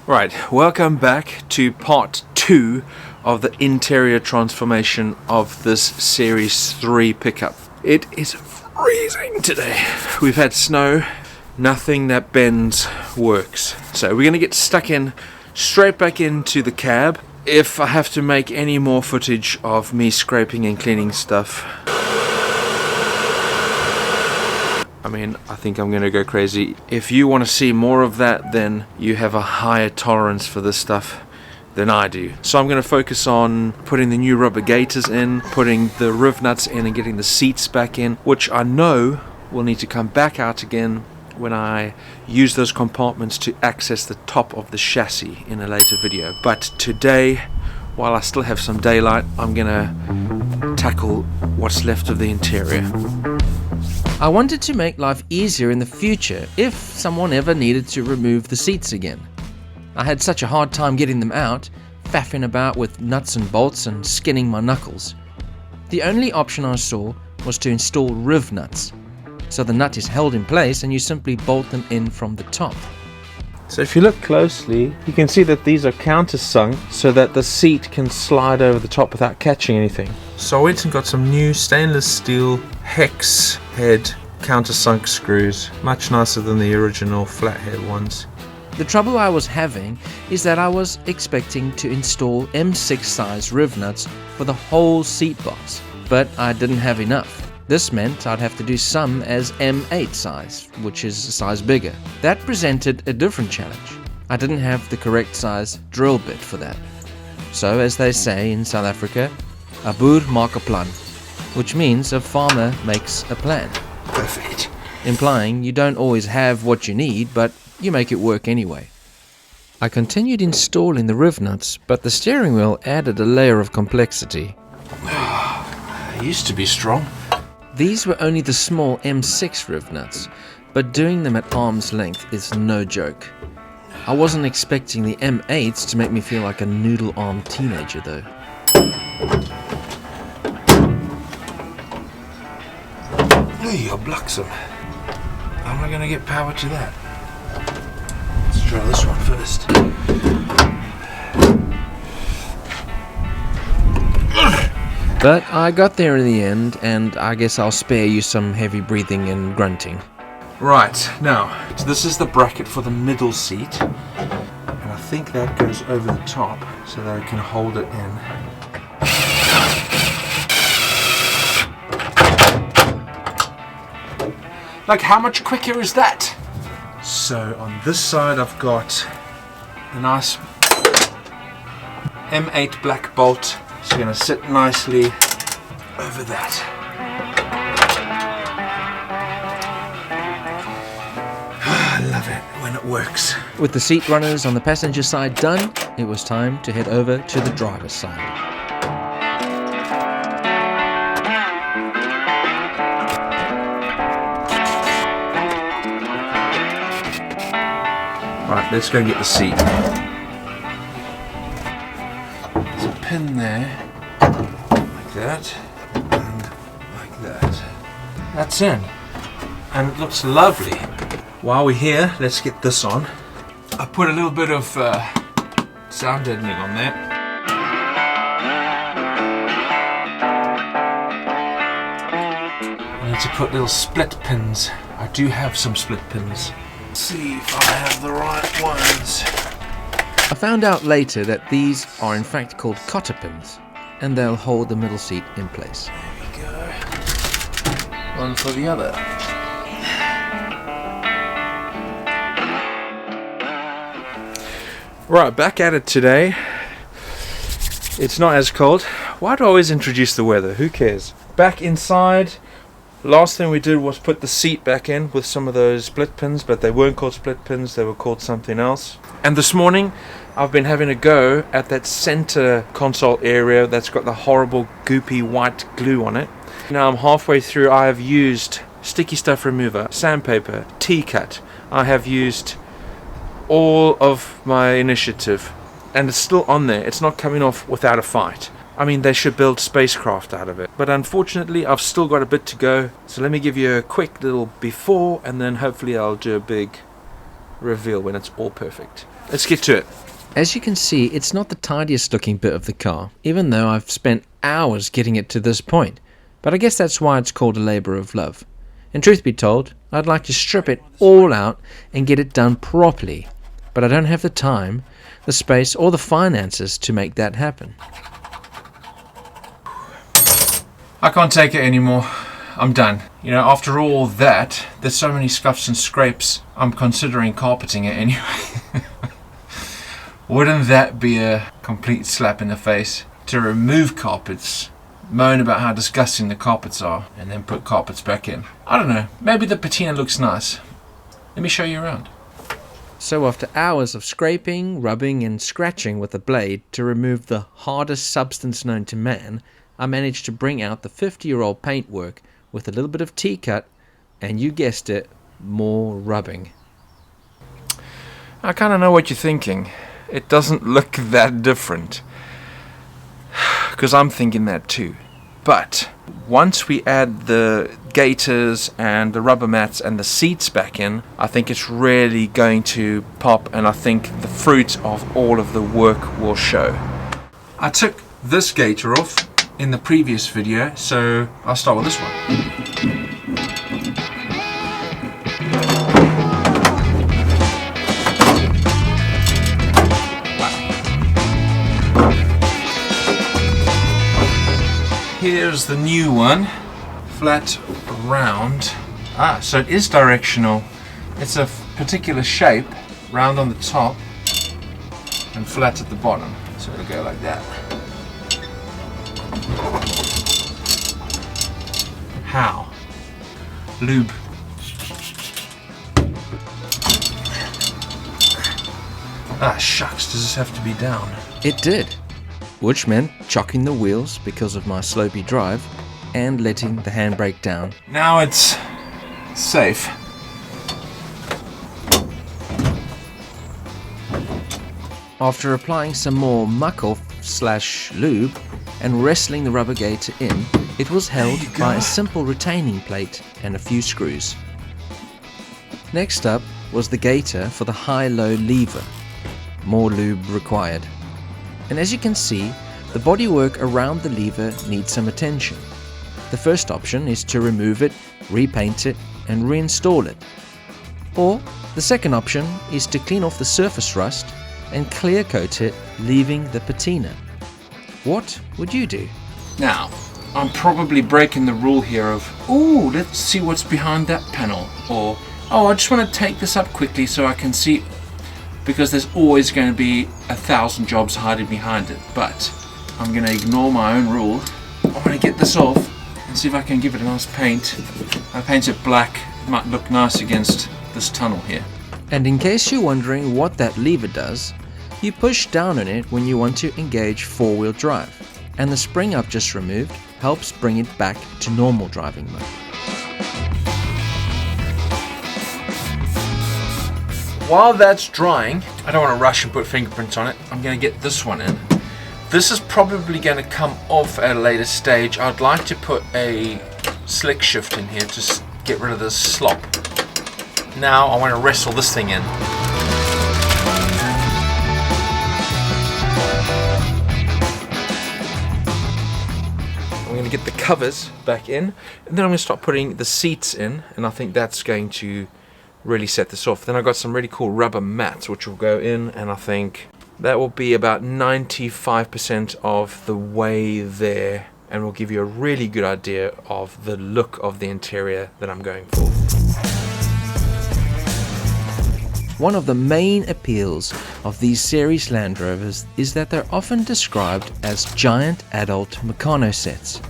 Right, welcome back to part 2 of the interior transformation of this Series 3 pickup. It is freezing today. We've had snow, nothing that bends works. So we're going to get stuck in, straight back into the cab. If I have to make any more footage of me scraping and cleaning stuff, I think I'm going to go crazy. If you want to see more of that, then you have a higher tolerance for this stuff than I do. So I'm going to focus on putting the new rubber gaiters in, putting the riv nuts in and getting the seats back in, which I know will need to come back out again when I use those compartments to access the top of the chassis in a later video. But today, while I still have some daylight, I'm going to tackle what's left of the interior. I wanted to make life easier in the future if someone ever needed to remove the seats again. I had such a hard time getting them out, faffing about with nuts and bolts and skinning my knuckles. The only option I saw was to install riv nuts. So the nut is held in place and you simply bolt them in from the top. So if you look closely, you can see that these are countersunk so that the seat can slide over the top without catching anything. So I went and got some new stainless steel hex head countersunk screws, much nicer than the original flathead ones. The trouble I was having is that I was expecting to install M6 size riv nuts for the whole seat box, but I didn't have enough. This meant I'd have to do some as M8 size, which is a size bigger. That presented a different challenge. I didn't have the correct size drill bit for that. So, as they say in South Africa, a boer maak 'n plan, which means a farmer makes a plan. Perfect. Implying you don't always have what you need, but you make it work anyway. I continued installing the riv nuts, but the steering wheel added a layer of complexity. I used to be strong. These were only the small M6 riv nuts, but doing them at arm's length is no joke. I wasn't expecting the M8s to make me feel like a noodle-armed teenager though. You're buxom. How am I going to get power to that? Let's try this one first. But I got there in the end, and I guess I'll spare you some heavy breathing and grunting. Right, now, this is the bracket for the middle seat. And I think that goes over the top so that I can hold it in. Like, how much quicker is that? So on this side I've got a nice M8 black bolt. It's going to sit nicely over that. I love it when it works. With the seat runners on the passenger side done, it was time to head over to the driver's side. Right, let's go and get the seat. There's a pin there, like that, and like that. That's in, and it looks lovely. While we're here, let's get this on. I put a little bit of sound deadening on there. I need to put little split pins. I do have some split pins. Let's see if I have the right ones. I found out later that these are in fact called cotter pins, and they'll hold the middle seat in place. There we go. One for the other. Right, back at it today. It's not as cold. Why do I always introduce the weather? Who cares? Back inside. Last thing we did was put the seat back in with some of those split pins, but they weren't called split pins, they were called something else. And this morning I've been having a go at that center console area that's got the horrible goopy white glue on it. Now I'm halfway through. I have used sticky stuff remover, sandpaper, T-cut. I have used all of my initiative, and it's still on there. It's not coming off without a fight. I mean, they should build spacecraft out of it. But unfortunately, I've still got a bit to go. So let me give you a quick little before, and then hopefully I'll do a big reveal when it's all perfect. let's get to it. As you can see, it's not the tidiest looking bit of the car, even though I've spent hours getting it to this point. But I guess that's why it's called a labour of love. And truth be told, I'd like to strip it all out and get it done properly. But I don't have the time, the space, or the finances to make that happen. I can't take it anymore. I'm done. You know, after all that, there's so many scuffs and scrapes, I'm considering carpeting it anyway. Wouldn't that be a complete slap in the face? To remove carpets, moan about how disgusting the carpets are, and then put carpets back in. I don't know, maybe the patina looks nice. Let me show you around. So after hours of scraping, rubbing and scratching with a blade to remove the hardest substance known to man, I managed to bring out the 50-year-old paintwork with a little bit of T-cut and, you guessed it, more rubbing. I kind of know what you're thinking. It doesn't look that different. Because I'm thinking that too. But once we add the gaiters and the rubber mats and the seats back in, I think it's really going to pop, and I think the fruit of all of the work will show. I took this gaiter off in the previous video, so I'll start with this one. Here's the new one, flat round. So it is directional. It's a particular shape, round on the top and flat at the bottom. So it'll go like that. How? Lube. Shucks, does this have to be down? It did, which meant chocking the wheels because of my slopey drive and letting the handbrake down. Now it's safe. After applying some more muck-off/lube and wrestling the rubber gaiter in, it was held by a simple retaining plate and a few screws. Next up was the gaiter for the high-low lever. More lube required. And as you can see, the bodywork around the lever needs some attention. The first option is to remove it, repaint it, and reinstall it. Or the second option is to clean off the surface rust and clear coat it, leaving the patina. What would you do? Now, I'm probably breaking the rule here of, ooh, let's see what's behind that panel. Or, oh, I just want to take this up quickly so I can see, because there's always going to be 1,000 jobs hiding behind it. But I'm going to ignore my own rule. I'm going to get this off and see if I can give it a nice paint. I paint it black. It might look nice against this tunnel here. And in case you're wondering what that lever does, you push down on it when you want to engage four-wheel drive, and the spring I've just removed helps bring it back to normal driving mode. While that's drying, I don't want to rush and put fingerprints on it. I'm going to get this one in. This is probably going to come off at a later stage. I'd like to put a slick shift in here to get rid of this slop. Now I want to wrestle this thing in. I'm going to get the covers back in, and then I'm going to start putting the seats in, and I think that's going to really set this off. Then I've got some really cool rubber mats which will go in, and I think that will be about 95% of the way there, and will give you a really good idea of the look of the interior that I'm going for. One of the main appeals of these series Land Rovers is that they're often described as giant adult Meccano sets.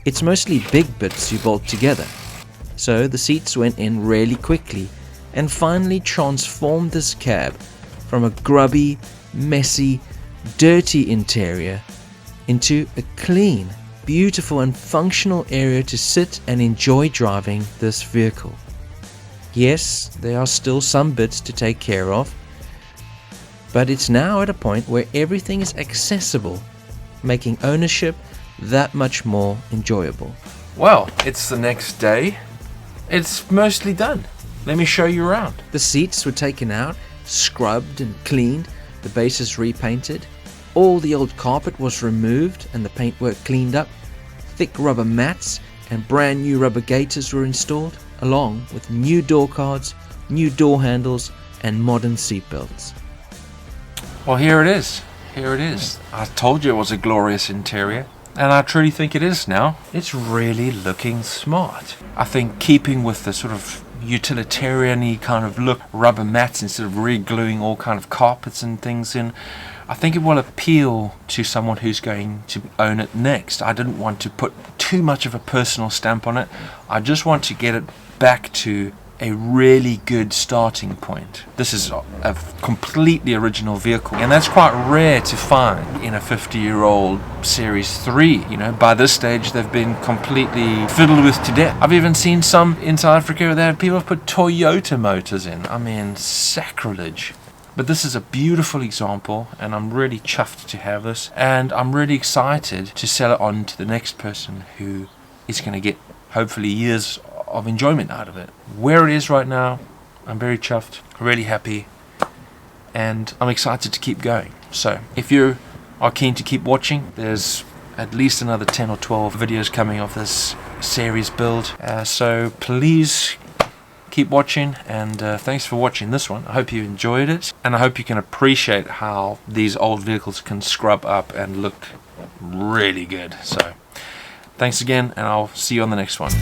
It's mostly big bits you bolt together. So the seats went in really quickly and finally transformed this cab from a grubby, messy, dirty interior into a clean, beautiful and functional area to sit and enjoy driving this vehicle. Yes, there are still some bits to take care of, but it's now at a point where everything is accessible, making ownership that much more enjoyable. Well, it's the next day. It's mostly done. Let me show you around. The seats were taken out scrubbed and cleaned, the bases repainted, all the old carpet was removed and the paintwork cleaned up, thick rubber mats and brand new rubber gaiters were installed, along with new door cards, new door handles and modern seat belts. Well, here it is. Here it is. I told you it was a glorious interior, and I truly think it is now. It's really looking smart. I think keeping with the sort of utilitarian-y kind of look, rubber mats instead of re-gluing all kind of carpets and things in, I think it will appeal to someone who's going to own it next. I didn't want to put too much of a personal stamp on it. I just want to get it back to a really good starting point. This is a completely original vehicle, and that's quite rare to find in a 50-year-old Series 3. You know, by this stage they've been completely fiddled with to death. I've even seen some in South Africa where they had people put Toyota motors in. I mean, sacrilege. But this is a beautiful example, and I'm really chuffed to have this, and I'm really excited to sell it on to the next person who is going to get hopefully years of enjoyment out of it. Where it is right now, I'm very chuffed, really happy, and I'm excited to keep going. So if you are keen to keep watching, there's at least another 10 or 12 videos coming of this series build, so please keep watching, and thanks for watching this one. I hope you enjoyed it, and I hope you can appreciate how these old vehicles can scrub up and look really good. So thanks again, and I'll see you on the next one.